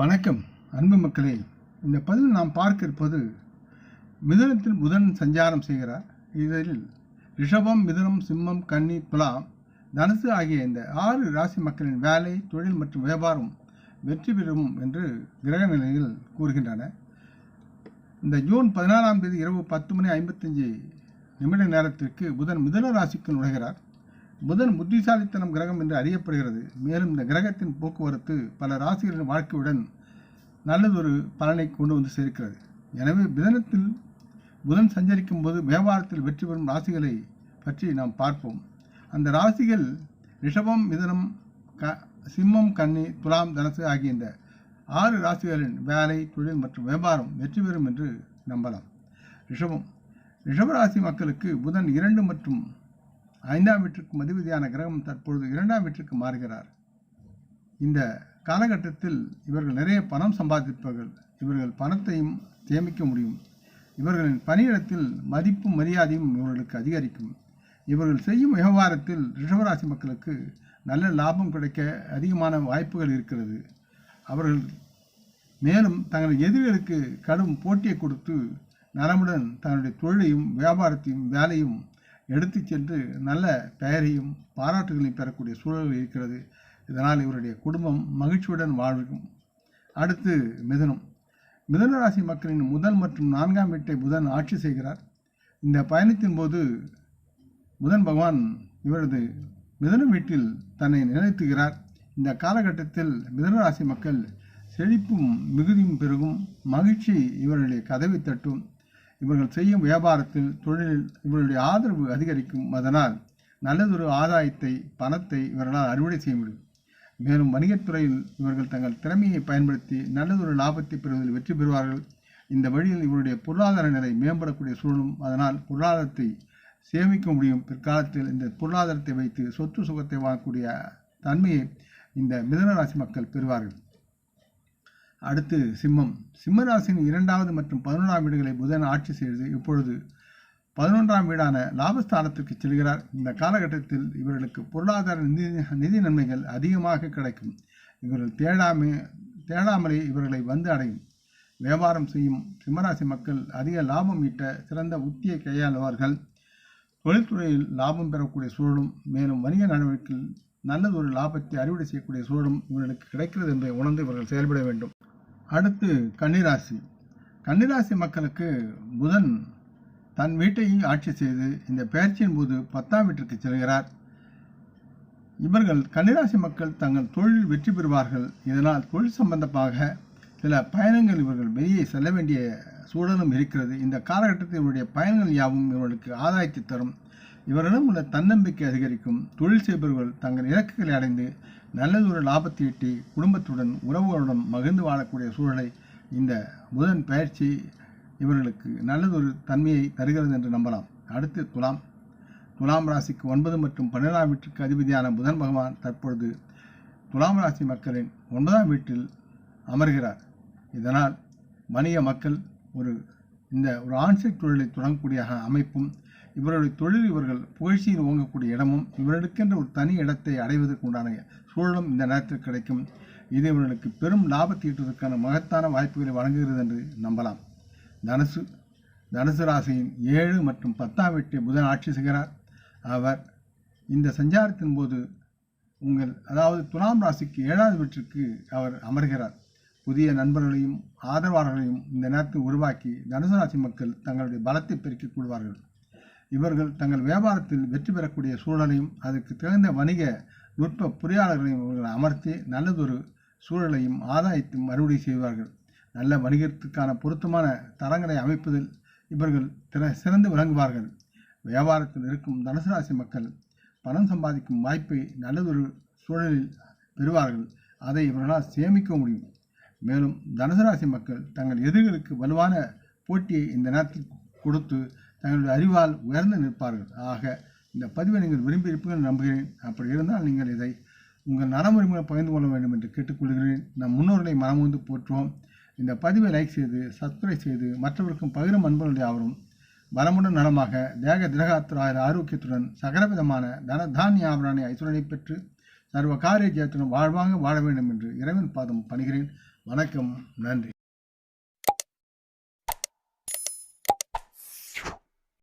வணக்கம் அன்பு மக்களே. இந்த பதிவில் நாம் பார்க்க இருப்பது மிதுனத்தில் புதன் சஞ்சாரம் செய்கிறார். இதில் ரிஷபம், மிதுனம், சிம்மம், கன்னி, துலாம், தனுசு ஆகிய இந்த 6 ராசி மக்களின் வேலை, தொழில் மற்றும் வியாபாரம் வெற்றி பெறும் என்று கிரக நிலைகள் கூறுகின்றன. இந்த ஜூன் 14ஆம் தேதி இரவு 10:55 நேரத்திற்கு புதன் மிதுன ராசிக்கு நுழைகிறார். புதன் புத்திசாலித்தனம் கிரகம் என்று அறியப்படுகிறது. மேலும் இந்த கிரகத்தின் போக்குவரத்து பல ராசிகளின் வாழ்க்கையுடன் நல்லதொரு பலனை கொண்டு வந்து சேர்க்கிறது. எனவே மிதுனத்தில் புதன் சஞ்சரிக்கும் போது வியாபாரத்தில் வெற்றி பெறும் ராசிகளை பற்றி நாம் பார்ப்போம். அந்த ராசிகள் ரிஷபம், மிதுனம், சிம்மம், கன்னி, துலாம், தனுசு ஆகிய இந்த 6 ராசிகளின் வேலை, தொழில் மற்றும் வியாபாரம் வெற்றி பெறும் என்று நம்பலாம். ரிஷபராசி மக்களுக்கு புதன் 2 மற்றும் 5ஆம் வீட்டிற்கு அதிபதியான கிரகம் தற்பொழுது 2ஆம் வீட்டிற்கு மாறுகிறார். இந்த காலகட்டத்தில் இவர்கள் நிறைய பணம் சம்பாதிப்பார்கள். இவர்கள் பணத்தையும் சேமிக்க முடியும். இவர்களின் பணியிடத்தில் மதிப்பும் மரியாதையும் இவர்களுக்கு அதிகரிக்கும். இவர்கள் செய்யும் வியாபாரத்தில் ரிஷபராசி மக்களுக்கு நல்ல லாபம் கிடைக்க அதிகமான வாய்ப்புகள் இருக்கிறது. அவர்கள் மேலும் தங்கள் எதிரிகளுக்கு கடும் போட்டியை கொடுத்து நலமுடன் தன்னுடைய தொழிலையும் வியாபாரத்தையும் வேலையும் எடுத்து சென்று நல்ல பெயரையும் பாராட்டுகளையும் பெறக்கூடிய சூழல்கள் இருக்கிறது. இதனால் இவருடைய குடும்பம் மகிழ்ச்சியுடன் வாழ்க்கும். அடுத்து மிதுன ராசி மக்களின் முதல் மற்றும் 4ஆம் வீட்டை புதன் ஆட்சி செய்கிறார். இந்த பயணத்தின் போது புதன் பகவான் இவரது மிதுன வீட்டில் தன்னை நிலைத்துகிறார். இந்த காலகட்டத்தில் மிதுன ராசி மக்கள் செழிப்பும் மிகுதியும் பெருகும். மகிழ்ச்சி இவர்களுடைய கதவை தட்டும். இவர்கள் செய்யும் வியாபாரத்தில், தொழிலில் இவர்களுடைய ஆதரவு அதிகரிக்கும். அதனால் நல்லதொரு ஆதாயத்தை, பணத்தை இவர்களால் அறுவடை செய்ய முடியும். மேலும் வணிகத்துறையில் இவர்கள் தங்கள் திறமையை பயன்படுத்தி நல்லதொரு லாபத்தை பெறுவதில் வெற்றி பெறுவார்கள். இந்த வழியில் இவருடைய பொருளாதார நிலை மேம்படக்கூடிய சூழலும், அதனால் பொருளாதாரத்தை சேமிக்க முடியும். பிற்காலத்தில் இந்த பொருளாதாரத்தை வைத்து சொத்து சுகத்தை வாங்கக்கூடிய தன்மையை இந்த மிதுன ராசி மக்கள் பெறுவார்கள். அடுத்து சிம்ம ராசியின் 2வது மற்றும் 11ஆம் வீடுகளை புதன் ஆட்சி செய்து இப்பொழுது 11ஆம் வீடான லாபஸ்தானத்திற்கு செல்கிறார். இந்த காலகட்டத்தில் இவர்களுக்கு பொருளாதார நிதி நன்மைகள் அதிகமாக கிடைக்கும். இவர்கள் தேடாமலே இவர்களை வந்து அடையும். வியாபாரம் செய்யும் சிம்மராசி மக்கள் அதிக லாபம் ஈட்ட சிறந்த உத்தியை கையாளுவார்கள். தொழில்துறையில் லாபம் பெறக்கூடிய சூழலும், மேலும் வணிக நடவடிக்கையில் நல்லதொரு லாபத்தை அறுவடை செய்யக்கூடிய சூழலும் இவர்களுக்கு கிடைக்கிறது என்று உணர்ந்து இவர்கள் செயல்பட வேண்டும். அடுத்து கன்னிராசி மக்களுக்கு புதன் தன் வீட்டையும் ஆட்சி செய்து இந்த பெயர்ச்சியின் போது 10ஆம் வீட்டிற்கு செல்கிறார். இவர்கள் கன்னிராசி மக்கள் தங்கள் தொழில் வெற்றி பெறுவார்கள். இதனால் தொழில் சம்பந்தமாக சில பயணங்கள் இவர்கள் வெளியே செல்ல வேண்டிய சூழலும் இருக்கிறது. இந்த காலகட்டத்தில் இவருடைய பயணங்கள் யாவும் இவர்களுக்கு ஆதாயத்தை தரும். இவரிடம் உள்ள தன்னம்பிக்கை அதிகரிக்கும். தொழில் செய்பவர்கள் தங்கள் இலக்குகளை அடைந்து நல்லதொரு லாபத்தை ஈட்டி குடும்பத்துடன் உறவுகளுடன் மகிழ்ந்து வாழக்கூடிய சூழலை இந்த புதன் பயிற்சி இவர்களுக்கு நல்லதொரு தன்மையை தருகிறது என்று நம்பலாம். அடுத்து துலாம் ராசிக்கு 9 மற்றும் 12ஆம் வீட்டிற்கு அதிபதியான புதன் பகவான் தற்பொழுது துலாம் ராசி மக்களின் 9ஆம் வீட்டில் அமர்கிறார். இதனால் வணிக மக்கள் ஒரு ஆன்சைட் தொழிலை தொடங்கக்கூடிய அமைப்பும், இவருடைய தொழில் இவர்கள் புகழ்ச்சியில் ஓங்கக்கூடிய இடமும், இவர்களுக்கென்ற ஒரு தனி இடத்தை அடைவதற்கு உண்டான சூழலும் இந்த நேரத்தில் கிடைக்கும். இது இவர்களுக்கு பெரும் லாபத்தை ஈட்டுவதற்கான மகத்தான வாய்ப்புகளை வழங்குகிறது என்று நம்பலாம். தனுசு ராசியின் 7 மற்றும் 10ஆம் வீட்டை புதன் ஆட்சி செய்கிறார். அவர் இந்த சஞ்சாரத்தின் போது துலாம் ராசிக்கு 7ஆவது வீட்டிற்கு அவர் அமர்கிறார். புதிய நண்பர்களையும் ஆதரவாளர்களையும் இந்த நேரத்தில் உருவாக்கி தனுசு ராசி மக்கள் தங்களுடைய பலத்தை பெருக்கிக் கொள்வார்கள். இவர்கள் தங்கள் வியாபாரத்தில் வெற்றி பெறக்கூடிய சூழலையும், அதற்கு தகுந்த வணிக நுட்ப பொறியாளர்களையும் இவர்கள் அமர்த்தி நல்லதொரு சூழலையும் ஆதாயத்தையும் அறுவடை செய்வார்கள். நல்ல வணிகத்திற்கான பொருத்தமான தரங்களை அமைப்பதில் இவர்கள் சிறந்து விளங்குவார்கள். வியாபாரத்தில் இருக்கும் தனுசு ராசி மக்கள் பணம் சம்பாதிக்கும் வாய்ப்பை நல்லதொரு சூழலில் பெறுவார்கள். அதை இவர்களால் சேமிக்க முடியும். மேலும் தனுசு ராசி மக்கள் தங்கள் எதிரிகளுக்கு வலுவான போட்டியை இந்த நேரத்தில் கொடுத்து தங்களுடைய அறிவால் உயர்ந்து நிற்பார்கள். ஆக இந்த பதிவை நீங்கள் விரும்பி இருப்பீர்கள் நம்புகிறேன். அப்படி இருந்தால் நீங்கள் இதை உங்கள் நலமுறைகளை பகிர்ந்து கொள்ள வேண்டும் என்று கேட்டுக்கொள்கிறேன். நம் முன்னோர்களை மனமுந்து போற்றுவோம். இந்த பதிவை லைக் செய்து சப்ஸ்கிரைப் செய்து மற்றவருக்கும் பகிரும் அன்பர்கள் யாவரும் வளமுடன் நலமாக தேக திரகாத்திர ஆரோக்கியத்துடன் சகலவிதமான தானிய ஆபரண ஐஸ்வரனை பெற்று சர்வ காரிய ஜெயத்துடன் வாழ்வாங்க வாழ வேண்டும் என்று இறைவன் பாதம் பணிகிறேன். வணக்கம், நன்றி.